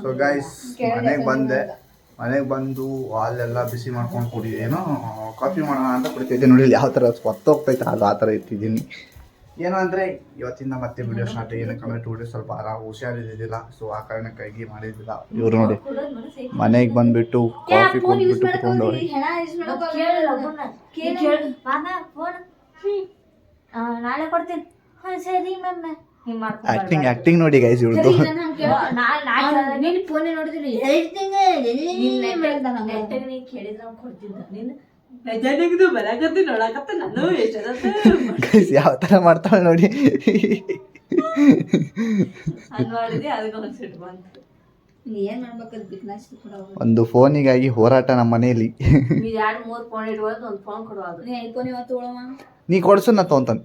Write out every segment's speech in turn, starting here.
So guys ಮನೆಗೆ ಬಂದು ಹಾಲೆಲ್ಲ ಬಿಸಿ ಮಾಡ್ಕೊಂಡು ಕುಡಿದೇನೋ ಕಾಫಿ ಮಾಡೋಣ ಅಂತ ಕುಡಿತಿದ್ದೆ. ನೋಡಿ ಯಾವ ಥರ ಹೊತ್ತೋಗ್ತೈತೆ ಅದು ಆ ಥರ ಇಟ್ಟಿದ್ದೀನಿ. ಏನೋ ಅಂದರೆ ಇವತ್ತಿಂದ ಮತ್ತೆ ವಿಡಿಯೋ ಸ್ಟಾರ್ಟ್. ಏನಕ್ಕಂದರೆ 2 ಡೇಸ್ ಸ್ವಲ್ಪ ಹುಷಾರಿದ್ದಿಲ್ಲ. ಸೊ ಆ ಕಾರಣಕ್ಕಾಗಿ ಮಾಡಿದ್ದಿಲ್ಲ. ಇವ್ರು ನೋಡಿ ಮನೆಗೆ ಬಂದುಬಿಟ್ಟು ಕಾಫಿ ಕುಡಿದ್ಬಿಟ್ಟು ಕುತ್ಕೊಂಡವ್ರೆ. ನಾಳೆ ಕೊಡ್ತೀನಿ. ಸರಿ ಮ್ಯಾಮ್ ಆಕ್ಟಿಂಗ್ ನೋಡಿ ಗೈಸ್ ಇವ್ರದ್ದು. ಯಾವ ತರ ಮಾಡ್ತಾಳೆ ನೋಡಿ. ಒಂದು ಫೋನಿಗಾಗಿ ಹೋರಾಟ ನಮ್ಮ ಮನೆಯಲ್ಲಿ. ನೀ ಕೊಡ್ಸು ನಾ ತಗೊಂತಾನೆ.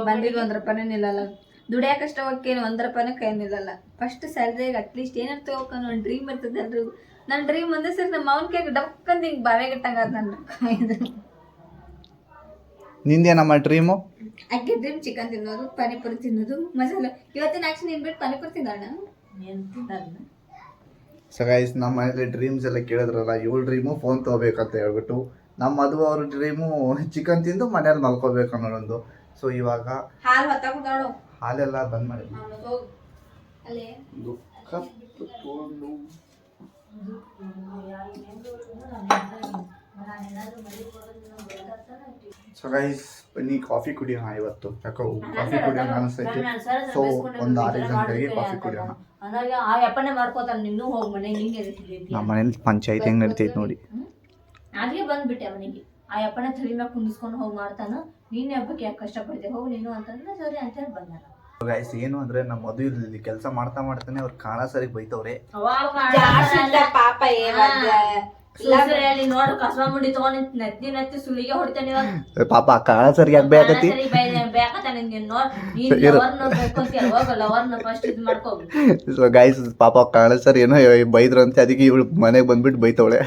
ಬಂದಿಗೆ 1 ರೂಪಾಯಿನೂ ನಿಲ್ಲಲ್ಲ. ದುಡಿಯಾಕಷ್ಟ ಹೋಗ್ಕೇನು 1 ರೂಪಾಯಿನೂ ಕೈ ನಿಲ್ಲಲ್ಲ. ಫಸ್ಟ್ ಸ್ಯಾಲ್ರಿಯಾಗ ಅಟ್ಲೀಸ್ಟ್ ಏನಾರು ತಗೋಕ ಒಂದು ಡ್ರೀಮ್ ಇರ್ತದೆ ಎಲ್ರಿಗೂ. ನನ್ನ ಡ್ರೀಮ್ ಒಂದೇ ಸರ್ ನಮ್ಮ ಮಾವನ ಕೈಗೆ ಡಕ್ಕಂತ ಹಿಂಗೆ ಬಾವೆಗಟ್ಟಂಗ ನನ್ನ ನಿಂದೇನಮ್ಮ ಡ್ರೀಮು? ಅಕ್ಕೆ ಡ್ರೀಮ್ ಚಿಕನ್ ತಿನ್ನೋದು, ಪಾನಿಪುರಿ ತಿನ್ನೋದು, ಮಸಾಲೆ. ಇವತ್ತಿನ ಆಕ್ಷನ್ ಏನ್ ಬಿಟ್ಟು ಪಾನಿಪುರಿ ತಿನ್ನೋಣ. ಸೊ ಗೈಸ್ ನಮ್ಮ ಮನೇಲಿ ಡ್ರೀಮ್ಸ್ ಎಲ್ಲ ಕೇಳಿದ್ರಲ್ಲ, ಇವಳು ಡ್ರೀಮು ಫೋನ್ ತೊಗೋಬೇಕಂತ ಹೇಳ್ಬಿಟ್ಟು, ನಮ್ಮ ಮದುವೆ ಅವ್ರ ಡ್ರೀಮು ಚಿಕನ್ ತಿಂದು ಮನೇಲಿ ಮಲ್ಕೋಬೇಕು ಅನ್ನೋದೊಂದು. ಸೊ ಇವಾಗ ಹಾಲೆಲ್ಲ ಬಂದ್ ಮಾಡಿ ಸೊ ಗೈಸ್ ಬನ್ನಿ ಕಾಫಿ ಕುಡಿಯೋಣ. ಇವತ್ತು ಯಾಕೋ ಕಾಫಿ ಕುಡಿಯೋಣ ಅನಿಸ್ತೈತಿ. ಸೊ ಒಂದು 6 ಗಂಟೆಗೆ ಕಾಫಿ ಕುಡಿಯೋಣ. ನಮ್ಮ ಮನೇಲಿ ಪಂಚಾಯತ್ ಹೆಂಗ್ ನಡೀತೈತಿ ನೋಡಿ. ಅಲ್ಲಿಗೆ ಬಂದ್ಬಿಟ್ಟೆ ಅವನಿಗೆ. ಆ ಅಪ್ಪನ ತಲೆ ಮ್ಯಾಗ ಕುಂದಿಸ್ಕೊಂಡು ಹೋಗಿ ಮಾಡ್ತಾನ. ನೀನ್ ಹಬ್ಬಕ್ಕೆ ಯಾಕೆ ಕಷ್ಟಪಡ್ತೇವೆ, ಹೋಗಿ ನೀನು ಅಂತಂದ್ರೆ ಸರಿ ಅಂತೇಳಿ ಬಂದ. ಗೈಸ್ ಏನು ಅಂದ್ರೆ ನಮ್ಮ ಮದುವೆಯಲ್ಲಿ ಕೆಲಸ ಮಾಡ್ತಾನೆ ಅವ್ರು ಕಾಣ ಸರಿ ಬೈತವ್ರೆ. ಪಾಪ ಕಾಣ ಸರಿ ಯಾಕೆ ಬೇಕತಿ. ಸೊ ಗೈಸ್ ಪಾಪ ಕಾಣ ಸರ್ ಏನೋ ಬೈದ್ರಂತೆ, ಅದಕ್ಕೆ ಇವಳು ಮನೆಗೆ ಬಂದ್ಬಿಟ್ಟು ಬೈತವಳೆ.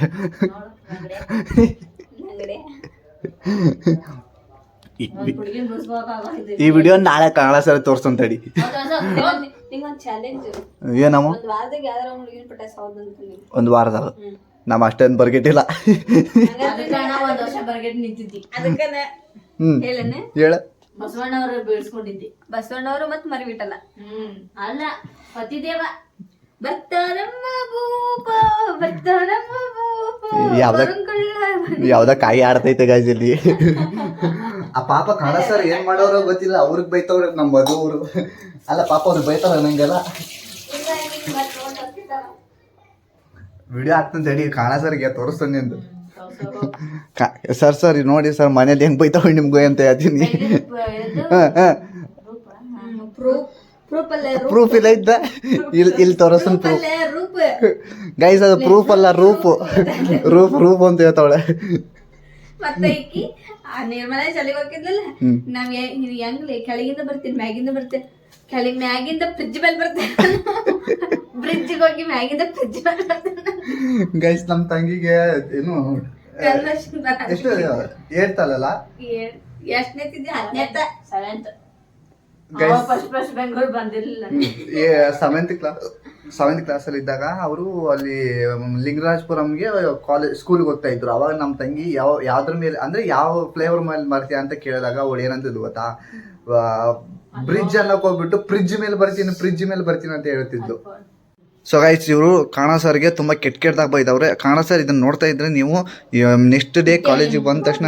ಈ ವಿಡಿಯೋ ನಾಳೆ ಕನ್ನಡ ಸರ್ ತೋರ್ಸಂತಡಿ. ಏನಮ್ಮ ಒಂದು ವಾರದಾಗ ನಮ್ಮ ಅಷ್ಟೇನು ಬರ್ಗೆಟ್ಟಿಲ್ಲ. ಹೇಳ ಬಸವಣ್ಣವ್ರು ಬೀಳ್ಸ್ಕೊಂಡಿದ್ದಿ. ಬಸವಣ್ಣವ್ರು ಮತ್ ಮರಿಬಿಟ್ಟಲ್ಲ. ಅಲ್ಲ ಪತಿದೇವ ಯಾವ್ದ ಕಾಯಿ ಆಡ್ತೈತೆ ಗಾಜಲ್ಲಿ. ಆ ಪಾಪ ಕಾಣ ಸರ್ ಏನ್ ಮಾಡೋರೋ ಗೊತ್ತಿಲ್ಲ, ಅವ್ರಿಗೆ ಬೈತವ್ರೆ ನಮ್ಮ ಮದುವರು. ಅಲ್ಲ ಪಾಪ ಅವ್ರಿಗೆ ಬೈತಾರ ನಂಗೆಲ್ಲ. ವಿಡಿಯೋ ಹಾಕ್ತಂತ ಹೇಳಿ ಕಾಣ ಸರ್ಗೆ ತೋರಿಸ್ತಾನೆ ಅಂತ. ಸರ್ ನೋಡಿ ಸರ್ ಮನೇಲಿ ಹೆಂಗ್ ಬೈತಾವ ನಿಮ್ಗೆ ಅಂತ ಹೇಳ್ತೀನಿ. ಪ್ರೂಫ್ ಇಲ್ಲ ಇದ್ದ ಇಲ್ಲಿ ತೋರಿಸ್ತಾನೆ ಪ್ರೂಫ್. ಗೈಸ್ ಅದು ಪ್ರೂಫ್ ಅಲ್ಲ, ರೂಪ್ ಅಂತ ಹೇಳ್ತಾವಳೆ. ಮತ್ತೆ ಈಕಿ ನಿರ್ಮಲ ಚಳಿಗೆ ಹೋಗಿದ್ಲಲ್ಲ, ನಾವ್ ಹೆಂಗ್ಲಿ ಕೆಳಗಿಂದ ಬರ್ತೀನಿ ಮ್ಯಾಗಿಂದ ಬರ್ತೇನೆ, ಮ್ಯಾಗಿಂದ ಫ್ರಿಜ್ ಮೇಲೆ ಬರ್ತೇನೆ, ಫ್ರಿಜ್ಗೆ ಹೋಗಿ ಮ್ಯಾಗಿಂದ ಫ್ರಿಜ್ ಮೇಲೆ ಬರ್ತೇನೆ. ಗೈಸ್ ನಮ್ ತಂಗಿಗೆ ಏನು ಎಷ್ಟು ಹೇಳ್ತಲ್ಲ, ಎಷ್ಟನೇ ತಿದ್ದಿ? 7th. ಸೆವೆಂತ್ ಕ್ಲಾಸಲ್ಲಿ ಇದ್ದಾಗ ಅವರು ಅಲ್ಲಿ ಲಿಂಗರಾಜಪುರಂಗೆ ಸ್ಕೂಲ್ಗೆ ಹೋಗ್ತಾ ಇದ್ರು. ಅವಾಗ ನಮ್ಮ ತಂಗಿ ಯಾವ್ದ್ರ ಮೇಲೆ ಅಂದ್ರೆ ಯಾವ ಫ್ಲೇವರ್ ಮೇಲೆ ಬರ್ತೀಯ ಅಂತ ಕೇಳಿದಾಗ ಅವಳು ಏನಂತಿದ್ಲು ಗೊತ್ತಾ, ಬ್ರಿಡ್ಜ್ ಅನ್ನೋಕೆ ಹೋಗ್ಬಿಟ್ಟು ಫ್ರಿಜ್ ಮೇಲೆ ಬರ್ತೀನಿ ಅಂತ ಹೇಳ್ತಿದ್ಲು. ಸೊ ಗೈಸ್ ಇವರು ಕಾಣ ಸರ್ಗೆ ತುಂಬ ಕೆಟ್ಟದಾಗ ಬೈದವ್ರೆ. ಕಾಣ ಸರ್ ಇದನ್ನ ನೋಡ್ತಾ ಇದ್ರೆ ನೀವು ನೆಕ್ಸ್ಟ್ ಡೇ ಕಾಲೇಜಿಗೆ ಬಂದ ತಕ್ಷಣ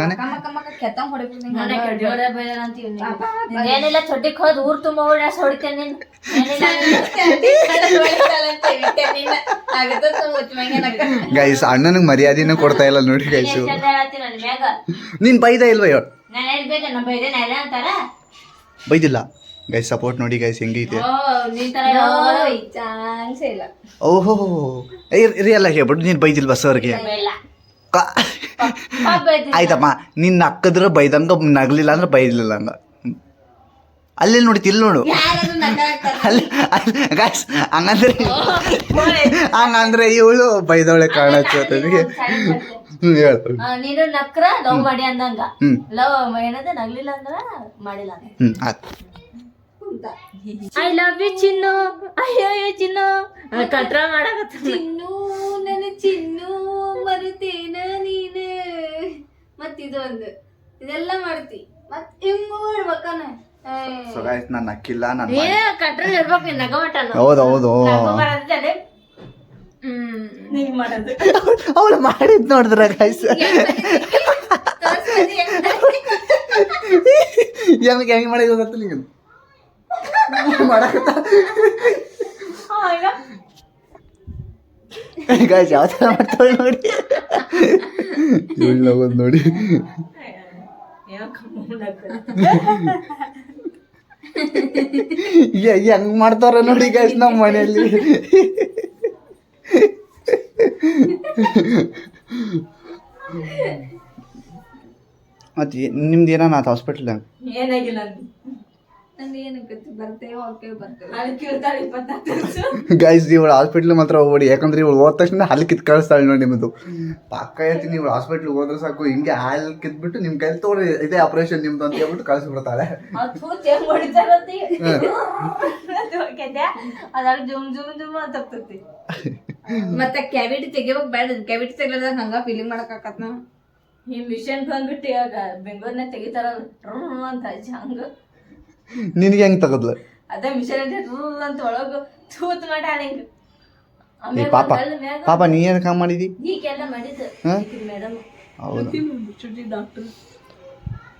ಗೈಸ್ ಅಣ್ಣನಿಗೆ ಮರ್ಯಾದೆನೂ ಕೊಡ್ತಾ ಇಲ್ಲ ನೋಡಿ ಗೈಸ್. ನೀನ್ ಬೈದ ಇಲ್ವ? ಬೈದಿಲ್ಲ ಗೈಸ್. ಸಪೋರ್ಟ್ ನೋಡಿ ಗೈಸ್ ಹೆಂಗೈತೆ. ಓಹೋ ರಿಯಲ್ ಆಗಿ ಹೇಳ್ಬಿಟ್ಟು ನೀನ್ ಬೈದಿಲ್ವಾ ಸರ್ಗೆ? ಆಯ್ತಮ್ಮ, ನಿನ್ನ ಅಕ್ಕದ್ರ ಬೈದಂಗ ನಗ್ಲಿಲ್ಲ ಅಂದ್ರೆ ಬೈಲಿಲ್ಲ ಹಂಗ. ಅಲ್ಲಿ ನೋಡಿತಿ ಇಲ್ಲಿ ನೋಡು. ಹಂಗಂದ್ರೆ ಇವಳು ಬೈದವಳೆ ಕಾಣಕ್ಕೆ. ನೀನು ನಕ್ರ ಲವ್ ಮಾಡಿ ಅಂದಂಗ ಲವ್ ಏನದ ನಗ್ಲಿಲ್ಲ ಅಂದ್ರ ಮಾಡಿಲ್ಲ. ಅಂತ. ಐ ಲವ್ ಯು ಚಿನ್ನು, ಅಯ್ಯೋ ಚಿನ್ನು ಕಂಟ್ರೋಲ್ ಮಾಡಕತ್ತ. ಚಿನ್ನು ನನ್ನ ಚಿನ್ನು ಮರಿತೇನ ನೀನು. ಮತ್ ಇದೊಂದು ಇದೆಲ್ಲ ಮಾಡ್ತಿ ಮತ್ ಹಿಂಗ್ ಮಾಡ್ಬೇಕನ. ಸೊ ಗೈಸ್ ನಾನು ನಕ್ಕಿಲ್ಲ, ನಾನು ಏ ಕಂಟ್ರೋಲ್ ಇರ್ಬೇಕು ನಿನ್ ನಗಮಟ. ಹೌದು ಬರತ್ತೆ ನೀವ್ ಮಾಡೋದು. ಅವ್ಳು ಮಾಡಿದ್ ನೋಡಿದ್ರ ಗೈಸ್, ಹೆಂಗ್ ಮಾಡಿದ್ರು ಗೊತ್ತಿಲ್ಲ ಈಗ ಮಾಡಕತ್ತ ಗೈಸ್ ಯಾವ ಥರ ಮಾಡ್ತಾಳೆ ನೋಡಿ, ಇವಳು ನಗೋದು ನೋಡಿ. ಹೆಂಗ್ ಮಾಡ್ತಾರ ನೋಡಿ ಗೈಸ್ ನಮ್ಮ ಮನೆಯಲ್ಲಿ. ಮತ್ತೆ ನಿಮ್ದು ಏನಾನ ಆತ ಹಾಸ್ಪಿಟ್ಲ್ದಾಗ? ಏನಾಗಿಲ್ಲ ನಂದು ಏನಕ್ಕೆ ಬರ್ತೇವೆ ಓಕೆ ಬರ್ತೇವೆ. ಗೈಸ್ ಇವಳು ಹಾಸ್ಪಿಟ್ಲ್ ಮಾತ್ರ ಹೋಗ್ಬೇಡಿ, ಯಾಕಂದ್ರೆ ಇವಳು ಹೋದ ತಕ್ಷಣ ಹಲ್ ಕಿತ್ ಕಳಿಸ್ತಾಳೆ ನೋಡಿ. ನಿಮ್ಮದು ಪಕ್ಕ ಹೇಳ್ತೀನಿ, ಇವಳು ಹಾಸ್ಪಿಟ್ಲಿಗೆ ಹೋದ್ರೆ ಸಾಕು ಹಿಂಗೆ ಹಾಲ್ ಕಿತ್ಬಿಟ್ಟು ನಿಮ್ಮ ಕೈಲಿ ತೋರಿ ಇದೇ ಆಪರೇಷನ್ ನಿಮ್ದು ಅಂತ ಹೇಳ್ಬಿಟ್ಟು ಕಳಿಸ್ಬಿಡ್ತಾಳೆ. ಅದ್ರ ಜುಮ್ ಜುಮ್ ಜುಮ್ ಅಂತ ಹೋಗ್ತೈತಿ. ಮತ್ತೆ ಕ್ಯಾವಿಟಿ ತೆಗಿಬೇಕು ಬೇಡ, ಕ್ಯಾವಿಟಿ ತೆಗಿಲಾರ್ದಾಗ ಹಂಗ ಫೀಲಿಂಗ್ ಮಾಡಕ್ ನಾವು. ಈ ಮಿಷನ್ ಬಂದ್ಬಿಟ್ಟು ಇವಾಗ ಬೆಂಗಳೂರ್ನಾಗ ತೆಗಿತಾರಲ್ಲ ಅಂತ ಹಂಗ ನಿನಗೆ ಹೆಂಗ್ ತಗದ್ಲು? ಅದೇ ಮಿಷನ್ ಅಂತ ಒಳಗ ತೂತ್ ಮಾಡಿ ಹಿಂಗ. ಏ ಪಾಪ ಪಾಪ ನೀ ಏನು ಕಾಮ್ ಮಾಡಿದಿ? ಈಗೆಲ್ಲ ಮಾಡಿದ್ದು ಮೇಡಮ್. ಹೌದು.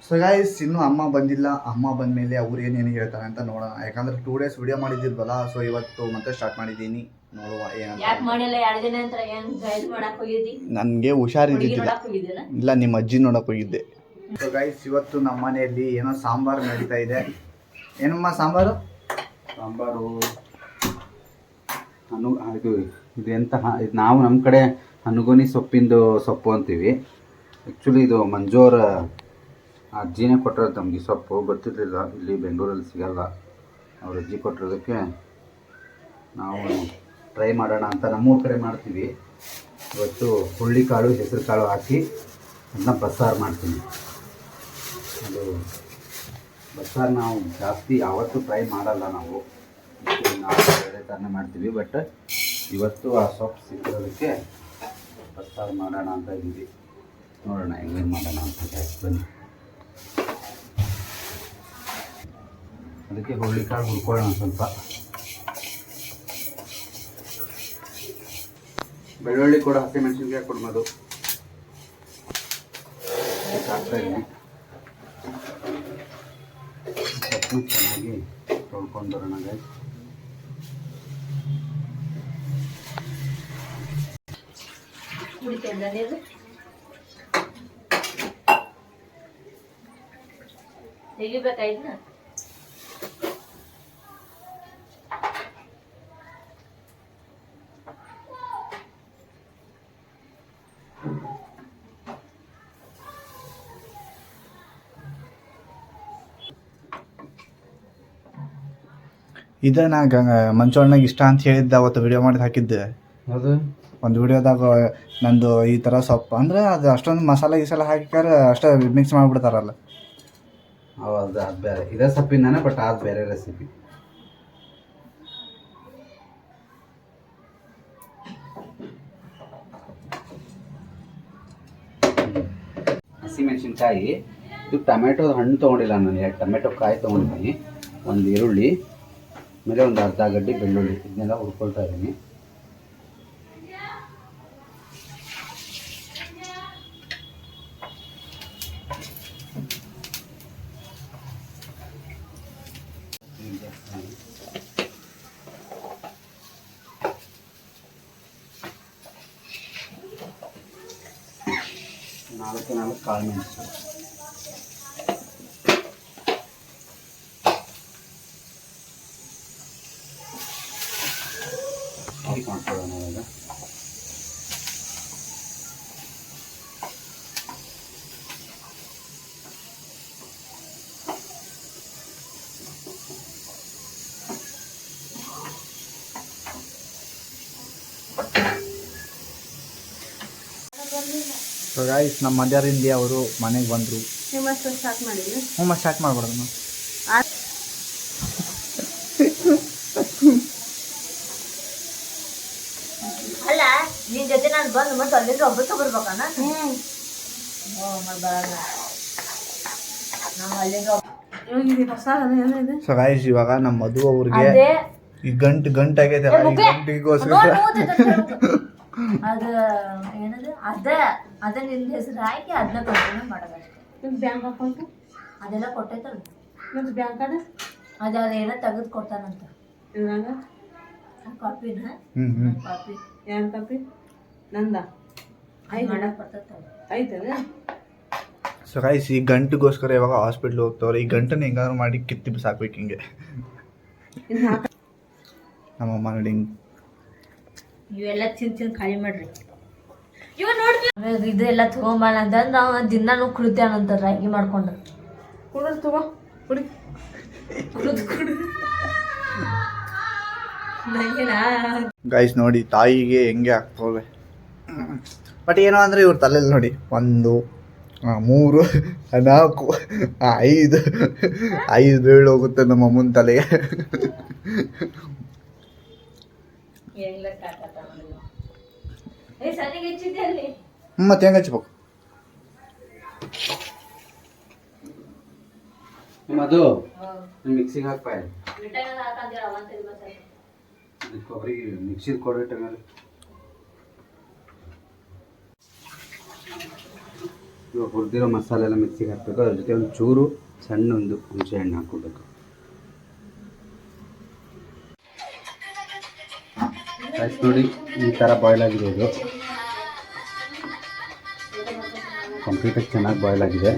ಸೊ ಗೈಸ್ ಇನ್ನೂ ಅಮ್ಮ ಬಂದಿಲ್ಲ, ಅಮ್ಮ ಬಂದಮೇಲೆ ಅವ್ರು ಏನೇನು ಹೇಳ್ತಾರೆ ಅಂತ ನೋಡೋಣ. ಯಾಕಂದ್ರೆ 2 days ವಿಡಿಯೋ ಮಾಡಿದ್ದಿಲ್ವಲ್ಲ, ಸೊ ಇವತ್ತು ಮತ್ತೆ ಸ್ಟಾರ್ಟ್ ಮಾಡಿದ್ದೀನಿ, ನೋಡುವ ಏನಂತ. ಯಾಕೆ ಮಾಡಿಲ್ಲ 2 ದಿನ ಅಂತ ಏನು ಗೈಡ್ ಮಾಡಕ್ ಹೋಗಿದ್ದಿ? ನನಗೆ ಹುಷಾರಿದ್ದಿಲ್ಲ, ಹೋಗಿದ್ದಿಲ್ಲ ಇಲ್ಲ ನಿಮ್ಮ ಅಜ್ಜಿ ನೋಡಕ್ ಹೋಗಿದ್ದೆ. ಸೊ ಗೈಸ್ ಇವತ್ತು ನಮ್ಮ ಮನೆಯಲ್ಲಿ ಏನೋ ಸಾಂಬಾರು ನಡೀತಾ ಇದೆ. ಏನಮ್ಮ ಸಾಂಬಾರು? ಸಾಂಬಾರು ಇದು ಇದು ಎಂತ ಇದು ನಾವು ನಮ್ಮ ಕಡೆ ಹನುಗೋನಿ ಸೊಪ್ಪಿಂದು ಸೊಪ್ಪು ಅಂತೀವಿ. ಆ್ಯಕ್ಚುಲಿ ಇದು ಮಂಜೋರ ಅಜ್ಜಿನೇ ಕೊಟ್ಟಿರೋದು ನಮಗೆ ಸೊಪ್ಪು, ಗೊತ್ತಿರಲಿಲ್ಲ, ಇಲ್ಲಿ ಬೆಂಗಳೂರಲ್ಲಿ ಸಿಗಲ್ಲ. ಅವ್ರ ಅಜ್ಜಿ ಕೊಟ್ಟಿರೋದಕ್ಕೆ ನಾವು ಟ್ರೈ ಮಾಡೋಣ ಅಂತ ನಮ್ಮೂರ ಕಡೆ ಮಾಡ್ತೀವಿ. ಇವತ್ತು ಹುಳ್ಳಿಕಾಳು ಹೆಸರು ಕಾಳು ಹಾಕಿ ಅದನ್ನ ಬಸ್ಸಾರು ಮಾಡ್ತೀನಿ. ಅದು ಬಸ್ಸಾರು ನಾವು ಜಾಸ್ತಿ ಯಾವತ್ತೂ ಟ್ರೈ ಮಾಡಲ್ಲ, ನಾವು ಬೇರೆ ಥರನೇ ಮಾಡ್ತೀವಿ. ಬಟ್ ಇವತ್ತು ಆ ಸೊಪ್ಪು ಸಿಕ್ಕಿರೋದಕ್ಕೆ ಬಸ್ಸಾರು ಮಾಡೋಣ ಅಂತ ಇದ್ದೀವಿ. ನೋಡೋಣ ಹೆಂಗೇನು ಮಾಡೋಣ ಅಂತ ಬನ್ನಿ. ಅದಕ್ಕೆ ಹುರುಳಿಕಾಳು ಹುರ್ಕೊಳ್ಳೋಣ ಸ್ವಲ್ಪ. ಬೆಳ್ಳುಳ್ಳಿ ಕೂಡ ಹಸಿಮೆಣಸಿನ್ಕಾಯಿ ಕೊಡ್ಬೋದು. ಹಾಕ್ತಾ ಇದ್ದೀನಿ. ಸೊಪ್ಪು ಚೆನ್ನಾಗಿ ತೊಳ್ಕೊಂಡು ಬರೋಣ ಗೈಸ್. ತೆಗಿಬೇಕಾಯ್ತು. ಇದನ್ನ ಮಂಚೋಣ್ಣಗೆ ಇಷ್ಟ ಅಂತ ಹೇಳಿದ್ದೆ ಅವತ್ತು ವಿಡಿಯೋ ಮಾಡಿ ಹಾಕಿದ್ದೆ. ಅದು ಒಂದು ವಿಡಿಯೋದಾಗ ನಂದು ಈ ಥರ ಸೊಪ್ಪು ಅಂದರೆ ಅದು ಅಷ್ಟೊಂದು ಮಸಾಲೆ ಗಿಸಾಲ ಹಾಕಿಕಾರ ಅಷ್ಟೇ ಮಿಕ್ಸ್ ಮಾಡಿಬಿಡ್ತಾರಲ್ಲ, ಹೌದು ಅದು ಬೇರೆ. ಇದೇ ಸೊಪ್ಪಿಂದಾನೆ, ಬಟ್ ಅದು ಬೇರೆ ರೆಸಿಪಿ. ಹಸಿಮೆಣಸಿನ್ಕಾಯಿ, ಇದು ಟೊಮೆಟೊ ಹಣ್ಣು ತೊಗೊಂಡಿಲ್ಲ ನಾನು, 2 ಟೊಮೆಟೊ ಕಾಯಿ ತೊಗೊಂಡಿದ್ದೀನಿ, 1 ಈರುಳ್ಳಿ, ಆಮೇಲೆ ಒಂದು ಅರ್ಧ ಗಡ್ಡೆ ಬೆಳ್ಳುಳ್ಳಿ, ಇದನ್ನೆಲ್ಲ ಹುರ್ಕೊಳ್ತಾ ಇದ್ದೀನಿ. ನಾಲ್ಕು ಕಾಳು ಮೆಣಸು, ಮಾಡ್ಕೊಳ್ಳೋಣ ಇವಾಗ. ಸೊ ಗಾಯ್ಸ್ ನಮ್ಮ ಮಧ್ಯಾಹ್ನದಿಂದ ಅವರು ಮನೆಗೆ ಬಂದರು. ಸ್ಟಾರ್ಟ್ ಮಾಡಿದ್ವಿ. ಹ್ಞೂ ಮತ್ತೆ ಸ್ಟಾರ್ಟ್ ಮಾಡ್ಬಾರ್ದು ನಾವು. ನಾನು ಬಂದು ಮತ್ತೆ ಅಲ್ಲಿಂದ ಒಬ್ಬಕ್ಕೆ ಬರ್ಬೇಕಣ್ಣ. ಬರಲ್ಲ ನಾವು ಅಲ್ಲಿಂದ ಸೊ ಗಾಯ್ಸ್ ಇವಾಗ ನಮ್ಮ ಮಧು ಅವ್ರಿಗೆ ಅದೇ ಈ ಗಂಟು ಆಗೈತೆ ಈ ಗಂಟಿಗೋಸ್ಕರ ಅದು ಏನದು ಅದ ನಿನ್ನ ಹೆಸರು ಹಾಕಿ ಅದನ್ನ ಕಂಟಿನ್ಯೂ ಮಾಡೋದಷ್ಟೇ. ಬ್ಯಾಂಕ್ ಅಕೌಂಟ್ ಅದೆಲ್ಲ ಕೊಟ್ಟೈತಲ್ಲ ಮತ್ತು ಬ್ಯಾಂಕ್ ಕಾರ್ಡ್ ಏನೋ ತೆಗೆದು ಕೊಡ್ತಾನಂತ ಇದ್ರಾಗ ಕಾಪಿನ ಕಾಪಿ ಎರಡು ಕಾಪಿ ನಂದ ಮಾಡಕ್ ಬರ್ತೈತಲ್ಲ ಐತದ. ಸೊ ಗಾಯ್ಸ್ ಈ ಗಂಟಿಗೋಸ್ಕರ ಇವಾಗ ಹಾಸ್ಪಿಟ್ಲ್ ಹೋಗ್ತವ್ರೆ. ಈ ಗಂಟನ್ನ ಹೆಂಗಾದ್ರು ಮಾಡಿ ಕಿತ್ತಿ ಬಿಸಾಕ್ಬೇಕು ಹಿಂಗೆ. ನಮ್ಮಮ್ಮ ನೋಡಿ ಇವೆಲ್ಲ ತಿಂದು ಖಾಲಿ ಮಾಡ್ರಿ. ಇವ ನೋಡಿ ಇದೆಲ್ಲ ತಗೊಂಬಾಳ ಅಂತಂದು ನಾವು ದಿನಾನು ಕುಳಿತೇನಂತ ರಾಗಿ ಮಾಡ್ಕೊಂಡು ಕುಡಿದು ತಗೋ ಕುಡಿ ಗಾಯ್ಸ್ ನೋಡಿ ತಾಯಿಗೆ ಹೆಂಗೆ ಆಗ್ತವೆ. ಬಟ್ ಏನೋ ಅಂದರೆ ಇವ್ರ ತಲೆಯಲ್ಲಿ ನೋಡಿ 1 3 4 5 ಬೇಳು ಹೋಗುತ್ತೆ ನಮ್ಮ ಅಮ್ಮನ ತಲೆಗೆ. ಮತ್ತೆ ಹೆಂಗೆ ಹಚ್ಬೇಕು? ಅದು ಮಿಕ್ಸಿಗೆ ಹಾಕ್ಪ ಕೊಬ್ಬರಿ ಮಿಕ್ಸಿಗೆ ಕೊಡ್ಬಿಟ್ಟ ಮೇಲೆ ಇವಾಗ ಹುರಿದಿರೋ ಮಸಾಲೆ ಎಲ್ಲ ಮಿಕ್ಸಿಗೆ ಹಾಕಬೇಕು. ಅದ್ರ ಜೊತೆ ಒಂದು ಚೂರು ಸಣ್ಣ ಒಂದು ಹುಣಸೆ ಹಣ್ಣು ಹಾಕೋಬೇಕು. ರೈಸ್ ನೋಡಿ ಈ ಥರ ಬಾಯ್ಲ್ ಆಗಿದೆ. ಇದು ಕಂಪ್ಲೀಟಾಗಿ ಚೆನ್ನಾಗಿ ಬಾಯ್ಲ್ ಆಗಿದೆ.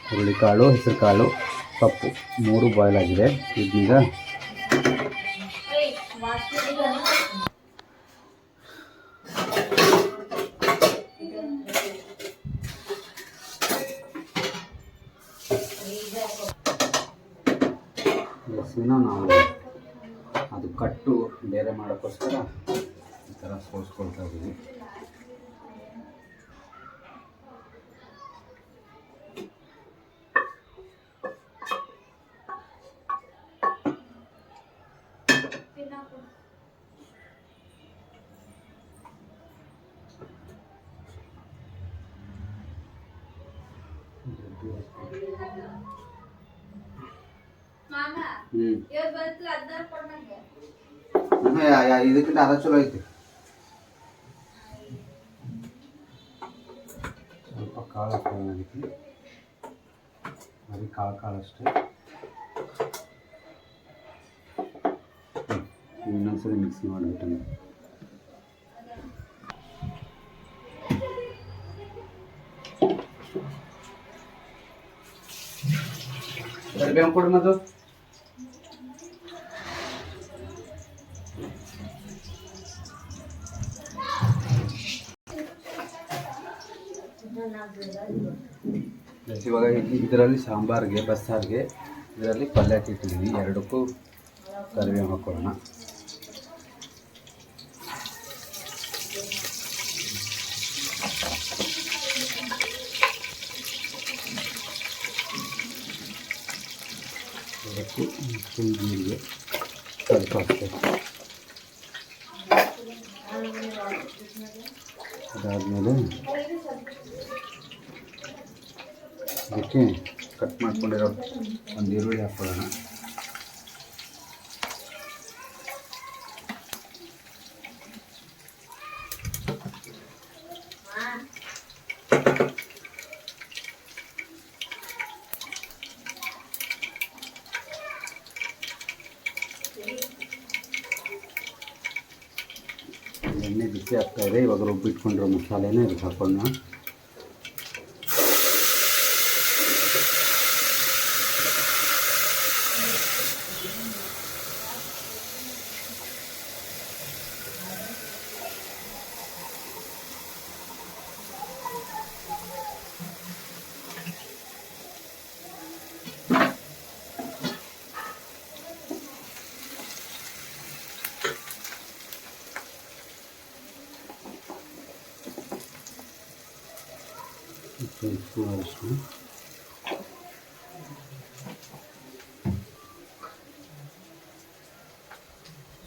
ಹುರುಳಿಕಾಳು, ಹೆಸರು ಕಾಳು, ಸೊಪ್ಪು 3 ಬಾಯ್ಲ್ ಆಗಿದೆ. ಇದೀಗ ನಾವು ಅದು ಕಟ್ಟು ಬೇರೆ ಮಾಡೋಕ್ಕೋಸ್ಕರ ಈ ಥರ ಸೋಸ್ಕೊಳ್ತಾ ಇದ್ದೀವಿ. ಇದಕ್ಕಿಂತ ಅದ ಚಲೋ ಐತಿ. ಸ್ವಲ್ಪ ಕಾಳು ಹಾಕೋಣ ಅದಕ್ಕೆ. ಬರೀ ಕಾಳು ಅಷ್ಟೇ. ಇನ್ನೊಂದ್ಸರಿ ಮಿಕ್ಸ್ ಮಾಡಿಬಿಟ್ಟು ಕರಿಬೇವು ಕೊಡು ಮತ್ತು ಇವಾಗ ಇದರಲ್ಲಿ ಸಾಂಬಾರಿಗೆ ಬಸ್ಸಾರಿಗೆ ಇದರಲ್ಲಿ ಪಲ್ಯ ಇಟ್ಟಿದ್ದೀವಿ. ಎರಡಕ್ಕೂ ಕರಿಬೇವು ಹಾಕೊಳ್ಳೋಣ. ಅದಕ್ಕೆ ಫುಲ್ ಜೀರಿಗೆ ಸ್ವಲ್ಪ ಹಾಕ್ಬೇಕು. ಅದಾದಮೇಲೆ ಅದಕ್ಕೆ ಕಟ್ ಮಾಡ್ಕೊಂಡಿರೋ ಒಂದು ಈರುಳ್ಳಿ ಹಾಕ್ಕೊಳ್ಳೋಣ. ಎಣ್ಣೆ ಬಿಸಿ ಆಗ್ತಾ ಇದೆ. ಇವಾಗ ರುಬ್ಬಿಟ್ಕೊಂಡಿರೋ ಮಸಾಲೆನ ಇದಕ್ಕೆ ಹಾಕೋಣ.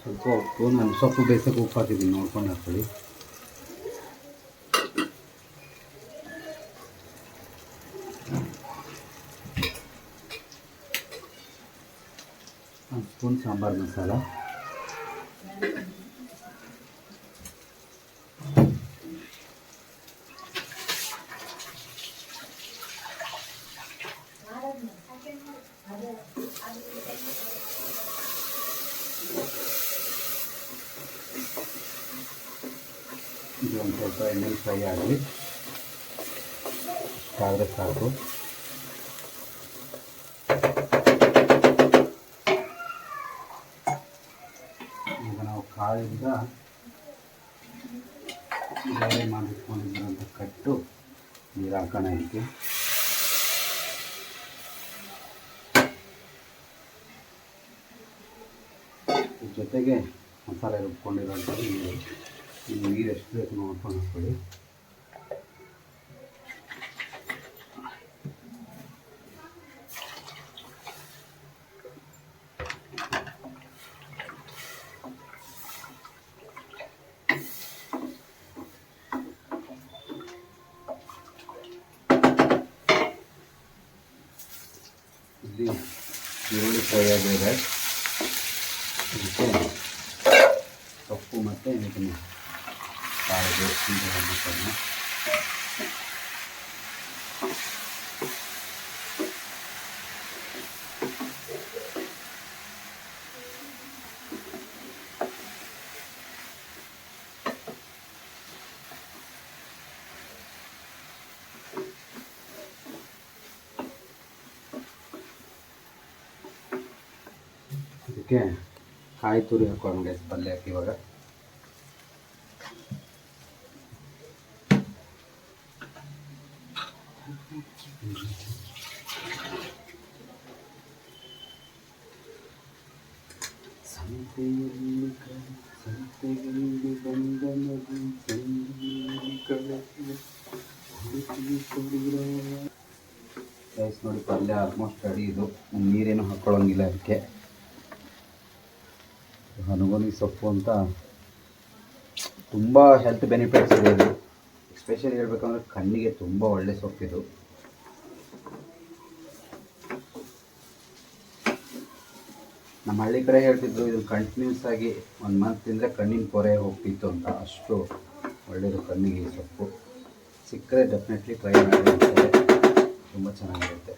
ಸ್ವಲ್ಪ ಸ್ವಲ್ಪ ಉಪ್ಪು ನಾನು ಸೊಪ್ಪು ಬೇಯಿಸೋಕೆ ಉಪ್ಪು ಹಾಕಿದ್ದೀನಿ, ನೋಡ್ಕೊಂಡು ಹಾಕೊಳ್ಳಿ. ಒಂದು ಸ್ಪೂನ್ ಸಾಂಬಾರು ಮಸಾಲ, ಇದು ಒಂದು ಸ್ವಲ್ಪ ಎಣ್ಣೆಲಿ ಫ್ರೈ ಆಗಲಿ, ಆದರೆ ಸಾಕು. ಈಗ ನಾವು ಕಾಳಿಂದ ಬೇರೆ ಮಾಡಿಟ್ಕೊಂಡಿದ್ರಂತ ಕಟ್ಟು ನೀರು ಹಾಕೋಣ ಇದಕ್ಕೆ. ಜೊತೆಗೆ ಮಸಾಲೆ ರುಬ್ಕೊಂಡಿರೋಂಥ ನೀರು ಎಷ್ಟು ಬೇಕು ನೋಡ್ಕೊಂಡು ಹಾಕೊಳ್ಳಿ. ಇಲ್ಲಿ ಈರುಳ್ಳಿ ಫ್ರೈ ಆಗಿದೆ, ಇದಕ್ಕೆ ಸೊಪ್ಪು ಮತ್ತು ಇದನ್ನು ಕಾಳು ಬೇಯಿಸ್ಕೊಂಡು ಹಾಕೋಣ. ಇದಕ್ಕೆ ಕಾಯಿ ತುರಿ ಹಾಕೋಣ ಗೈಸ್, ಪಲ್ಯ ಹಾಕಿ ಇವಾಗ. ಸಂತೆಯಲ್ಲಿ ಬಂದ ಮಗು ಗೈಸ್ ನೋಡಿ, ಪಲ್ಯ ಆಲ್ಮೋಸ್ಟ್ ರೆಡಿ. ಇದು ನೀರೇನು ಹಾಕ್ಕೊಳ್ಳೋಂಗಿಲ್ಲ ಅದಕ್ಕೆ. ಹನುಗೋನಿ ಸೊಪ್ಪು ಅಂತ ತುಂಬ ಹೆಲ್ತ್ ಬೆನಿಫಿಟ್ಸ್ ಇದೆ ಇದು. ಎಸ್ಪೆಷಲಿ ಹೇಳ್ಬೇಕಂದ್ರೆ ಕಣ್ಣಿಗೆ ತುಂಬ ಒಳ್ಳೆ ಸೊಪ್ಪಿದು. ನಮ್ಮ ಹಳ್ಳಿ ಕಡೆ ಹೇಳ್ತಿದ್ರು ಇದು ಕಂಟಿನ್ಯೂಸ್ ಆಗಿ 1 ಮಂತ್ ತಿಂದರೆ ಕಣ್ಣಿನ ಪೊರೆ ಹೋಗ್ತಿತ್ತು ಅಂತ. ಅಷ್ಟು ಒಳ್ಳೆಯದು ಕಣ್ಣಿಗೆ ಈ ಸೊಪ್ಪು. ಸಿಕ್ಕರೆ ಡೆಫಿನೆಟ್ಲಿ ಟ್ರೈ ಮಾಡಿ, ತುಂಬ ಚೆನ್ನಾಗಿರುತ್ತೆ.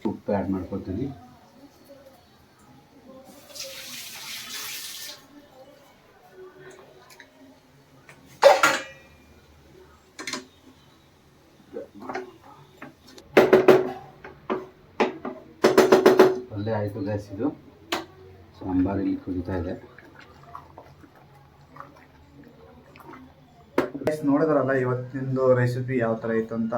ಉಪ್ಪು ಆ್ಯಡ್ ಮಾಡ್ಕೊತೀನಿ. ಪಲ್ಯ ಆಯಿತು ಗ್ಯಾಸ್. ಇದು ಸಾಂಬಾರು ಇಲ್ಲಿ ಕುದೀತಾ ಇದೆ. ನೋಡಿದ್ರಲ್ಲ ಇವತ್ತಿಂದು ರೆಸಿಪಿ ಯಾವ ಥರ ಇತ್ತು ಅಂತ.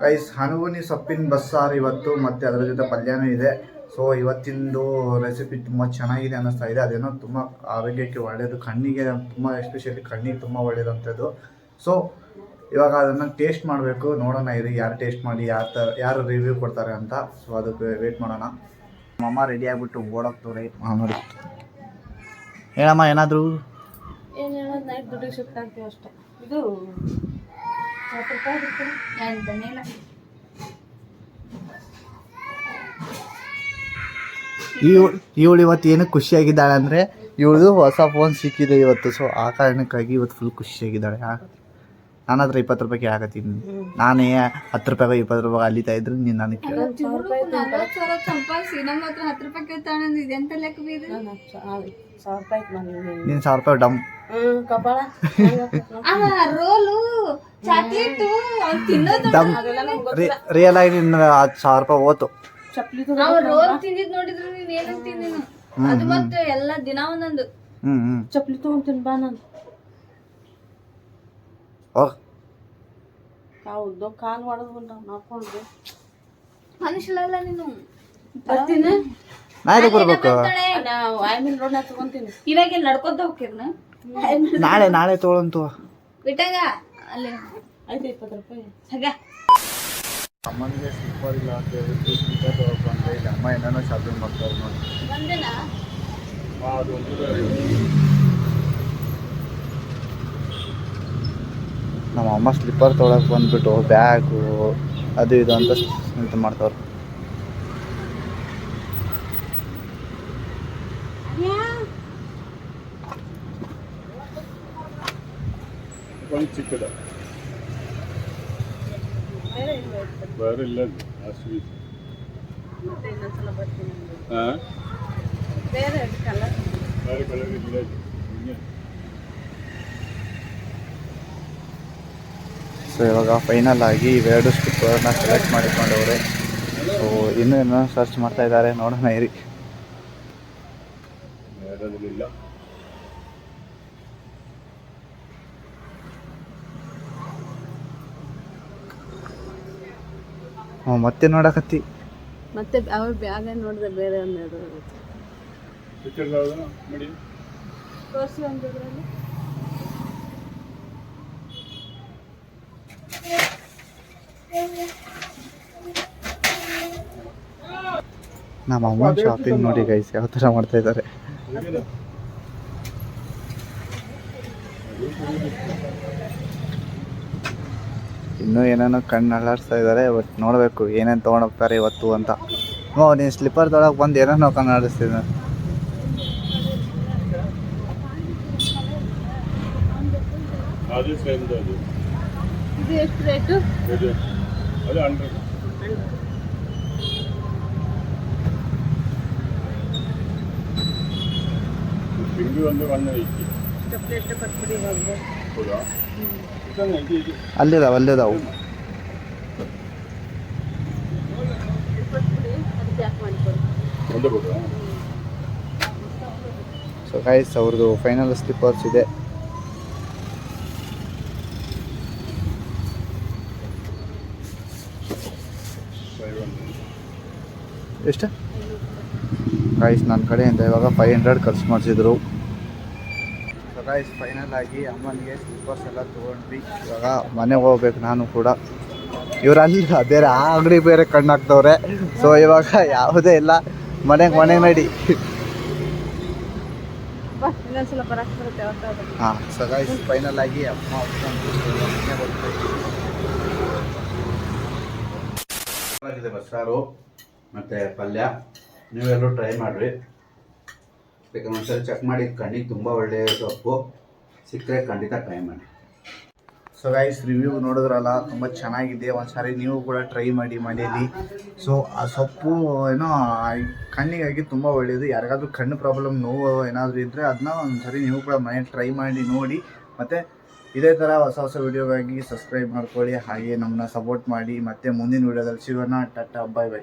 ಗೈಸ್, ಹನುಗುನಿ ಸೊಪ್ಪಿನ ಬಸ್ಸಾರು ಇವತ್ತು, ಮತ್ತು ಅದರ ಜೊತೆ ಪಲ್ಯನೂ ಇದೆ. ಸೊ ಇವತ್ತಿಂದು ರೆಸಿಪಿ ತುಂಬ ಚೆನ್ನಾಗಿದೆ ಅನ್ನಿಸ್ತಾ ಇದೆ. ಅದೇನೋ ತುಂಬ ಆರೋಗ್ಯಕ್ಕೆ ಒಳ್ಳೆಯದು, ಕಣ್ಣಿಗೆ ತುಂಬ, ಎಸ್ಪೆಷಲಿ ಕಣ್ಣಿಗೆ ತುಂಬ ಒಳ್ಳೆಯದಂಥದ್ದು. ಸೊ ಇವಾಗ ಅದನ್ನು ಟೇಸ್ಟ್ ಮಾಡಬೇಕು. ನೋಡೋಣ ಇರಿ, ಯಾರು ಟೇಸ್ಟ್ ಮಾಡಿ ಯಾರು ರಿವ್ಯೂ ಕೊಡ್ತಾರೆ ಅಂತ. ಸೊ ಅದಕ್ಕೆ ವೇಟ್ ಮಾಡೋಣ. ನಮ್ಮಮ್ಮ ರೆಡಿ ಆಗಿಬಿಟ್ಟು ಓಡೋಗ್ತವ್ರೆ. ನೋಡಿ ಹೇಳಮ್ಮ, ಏನಾದರೂ ಏನು ಹೇಳೋದು, ನೈಟ್ ದುಡ್ಡಿಗೆ ಶಿಫ್ಟ್ ಆಗ್ತೀವಿ ಅಷ್ಟೇ. ಇದು 10 ರೂಪಾಯಿ ಇರ್ತದೆ. ಎಂತನೇಲ ಇವಳು ಇವತ್ತು ಏನಕ್ಕೆ ಖುಷಿಯಾಗಿದ್ದಾಳೆ ಅಂದರೆ, ಇವಳು ಹೊಸ ಫೋನ್ ಸಿಕ್ಕಿದೆ ಇವತ್ತು. ಸೊ ಆ ಕಾರಣಕ್ಕಾಗಿ ಇವತ್ತು ಫುಲ್ ಖುಷಿಯಾಗಿದ್ದಾಳೆ. ನಾನು ಹತ್ರ 20 ರೂಪಾಯಿ ಕೇಳಾಕತ್ತೀನಿ. ನಾನೇ 10 ರೂಪಾಯಿ 20 ರೂಪಾಯಿ ಅಲ್ಲಿತಾ ಇದ್ರು ನೀನು ನನಗೆ ಕೇಳ. 40 ಸಾವಿರ ಸಂಪಾದಿಸಿ ನಮ್ಮ ಹತ್ರ 10 ರೂಪಾಯಿ ಕೇಳ್ತಾಳೆ. ಇದೆಂತ ಲೆಕ್ಕ ಬೀದು? 1,000 ರೂಪಾಯಿ ನೀನು 1,000 ರೂಪಾಯಿ ಡಮ್ ಕಪಾಳ ರೋಲು ಚಾಕ್ಲೇಟು ತಿನ್ನೋದು. ಡಮ್ ರಿಯಲ್ ಆಗಿ ನಿನ್ನ 1,000 ರೂಪಾಯಿ ಹೋತು. ನಾವು ರೋಲ್ ತಿಂದಿದ್ ನೋಡಿದ್ರು ನೀನ್ ಏನಂತೀನಿ ನೀನು? ಅದು ಮತ್ತೆ ಎಲ್ಲ ದಿನ ಒಂದೊಂದು ಚಪ್ಲಿ ತಗೊಂತೀನಿ ಬಾ. ನಾನು ಕಾಲು ಹೊಡೆದು ಮಾಡ್ಕೊಂಡ್ರೆ ಮನುಷ್ಯಲ್ಲ ನೀನು. ಬರ್ತೀನಿ, ನಾಳೆ ಬರ್ಬೇಕು. ಆಮೇಲೆ ರೋಡ್ನ ತಗೊಂತೀನಿ. ಇವಾಗ ನಡ್ಕೊಂತ ಹೋಗ್ತಿರ್ನ ನಾಳೆ ತೊಗೊಳಂತು ಬಿಟ್ಟಾಗ ಅಲ್ಲಿ ಆಯ್ತು 20 ರೂಪಾಯಿ ಹಾಗ ಅಮ್ಮನಿಗೆ ಸ್ಲಿಪ್ಪರ್ ಇಲ್ಲ ಅಂತ ಹೇಳ್ಬಿಟ್ಟು ಸ್ಲಿಪ್ಪರ್ ತೊಗೊಳ್ಕೊಂಡ್ರೆ ಇಲ್ಲಿ ಅಮ್ಮ ಏನೇನೋ ಶಾಪಿಂಗ್ ಮಾಡ್ತಾರೆ ನೋಡಿ. ಒಂದೇನಾ? ನಮ್ಮ ಅಮ್ಮ ಸ್ಲಿಪ್ಪರ್ ತೊಗೊಳಕ್ಕೆ ಬಂದ್ಬಿಟ್ಟು ಬ್ಯಾಗು ಅದು ಇದು ಅಂತ ಇದು ಮಾಡ್ತಾವ್ರು. ಒಂದು ಚಿಕ್ಕದ ಬೇರೆ ಇಲ್ಲ ಅಷ್ಟು ಹಾಂ ಬೇರೆ ಕಲರ್ ಇಲ್ಲ. ಸೊ ಇವಾಗ ಫೈನಲ್ ಆಗಿ ಇವೆರಡು ಸ್ಲಿಪ್ಪರ್ನ ಸೆಲೆಕ್ಟ್ ಮಾಡಿಕೊಂಡವ್ರೆ. ಸೊ ಇನ್ನೂ ಏನೋ ಸರ್ಚ್ ಮಾಡ್ತಾ ಇದ್ದಾರೆ, ನೋಡೋಣ ಇರಿ. ಬೇರೆದಿಲ್ಲ. ಮತ್ತೆ ನೋಡಕತ್ತಿ ಮತ್ತೆ ಅವ್ರ ಬ್ಯಾಗ್ ನೋಡಿದ್ರೆ ಬೇರೆ ಒಂದು ಪಿಕ್ಚರ್ ಯಾವುದು ನೋಡಿ ತೋರಿಸಿ ಒಂದ್ರಲ್ಲಿ. ನಮ್ಮ ಅಮ್ಮ ಶಾಪಿಂಗ್ ನೋಡಿ ಗೈಸ್ ಯಾವ ಥರ ಮಾಡ್ತಾ ಇದ್ದಾರೆ. ಇನ್ನೂ ಏನೇನೋ ಕಣ್ಣು ಅಲ್ಲಾಡಿಸ್ತಾ ಇದ್ದಾರೆ. ಬಟ್ ನೋಡಬೇಕು ಏನೇನು ತೊಗೊಂಡೋಗ್ತಾರೆ ಇವತ್ತು ಅಂತ. ನೀನು ಸ್ಲಿಪ್ಪರ್ ತೊಗೊಳಕ್ಕೆ ಬಂದು ಏನೇನೋ ಕಣ್ಣು ಆಡಿಸ್ತಿದ್ದೆ. ಅದು ಸೇಮ್ ಅದು. ಇದು ಎಷ್ಟು ರೇಟು? ಅದು 100. ತಿಂಗಳು ಒಂದು 180. ಚಾಕ್ಲೇಟ್ ಕೊಟ್ಬಿಡಿ ಇವಾಗ. ಹೌದಾ? ಅಲ್ಲಿದಾವೆ ಅಲ್ಲಿದಾವು. ಒಂದು ಕೊಡು. ಸೊ ಗೈಸ್ ಅವ್ರದ್ದು ಫೈನಲ್ ಸ್ಲಿಪ್ಪರ್ಸ್ ಇದೆ. ಎಷ್ಟು ಗೈಸ್ ನನ್ನ ಕಡೆಯಿಂದ ಇವಾಗ 500 ಖರ್ಚು ಮಾಡಿಸಿದ್ರು. ಸೊ ಗೈಸ್ ಫೈನಲ್ ಆಗಿ ಅಮ್ಮನಿಗೆ ಸ್ಲಿಪ್ಪರ್ಸ್ ಎಲ್ಲ ತೊಗೊಂಡ್ವಿ. ಇವಾಗ ಮನೆಗೆ ಹೋಗ್ಬೇಕು ನಾನು ಕೂಡ. ಇವ್ರು ಅಲ್ಲಿ ಬೇರೆ ಆ ಅಂಗಡಿ ಬೇರೆ ಕಣ್ಣು ಹಾಕ್ತವ್ರೆ. ಸೊ ಇವಾಗ ಯಾವುದೇ ಇಲ್ಲ, ಮನೆಗೆ ನಡಿ. ಇನ್ನೊಂದ್ಸಲ ಬರಕ್ಕೆ ಬರುತ್ತೆ ಯಾವತ್ತಾದ್ರು. ಹಾಂ ಸೊ ಗೈಸ್ ಫೈನಲ್ ಆಗಿ ಅಮ್ಮ ಚೆನ್ನಾಗಿದೆ ಬಸ್ಸಾರು ಮತ್ತು ಪಲ್ಯ. ನೀವೆಲ್ಲರೂ ಟ್ರೈ ಮಾಡಿರಿ. ಬೇಕಾದ್ರೆ ಒಂದ್ಸರಿ ಚೆಕ್ ಮಾಡಿ, ಕಣ್ಣಿಗೆ ತುಂಬ ಒಳ್ಳೆಯ ಸೊಪ್ಪು ಸಿಕ್ಕರೆ ಖಂಡಿತ ಟ್ರೈ ಮಾಡಿ. ಸೊ ಗೈಸ್ ರಿವ್ಯೂ ನೋಡಿದ್ರಲ್ಲ, ತುಂಬ ಚೆನ್ನಾಗಿದೆ. ಒಂದ್ಸಾರಿ ನೀವು ಕೂಡ ಟ್ರೈ ಮಾಡಿ ಮನೆಯಲ್ಲಿ. ಸೊ ಆ ಸೊಪ್ಪು ಏನೋ ಕಣ್ಣಿಗಾಗಿ ತುಂಬ ಒಳ್ಳೆಯದು. ಯಾರಿಗಾದ್ರೂ ಕಣ್ಣು ಪ್ರಾಬ್ಲಮ್, ನೋವು ಏನಾದರೂ ಇದ್ದರೆ ಅದನ್ನ ಒಂದ್ಸರಿ ನೀವು ಕೂಡ ಮನೇಲಿ ಟ್ರೈ ಮಾಡಿ ನೋಡಿ. ಮತ್ತು ಇದೇ ಥರ ಹೊಸ ವಿಡಿಯೋಗಾಗಿ ಸಬ್ಸ್ಕ್ರೈಬ್ ಮಾಡ್ಕೊಳ್ಳಿ. ಹಾಗೆ ನಮ್ಮನ್ನ ಸಪೋರ್ಟ್ ಮಾಡಿ. ಮತ್ತು ಮುಂದಿನ ವಿಡಿಯೋದಲ್ಲಿ ಸಿಗೋಣ. Tata, bye bye.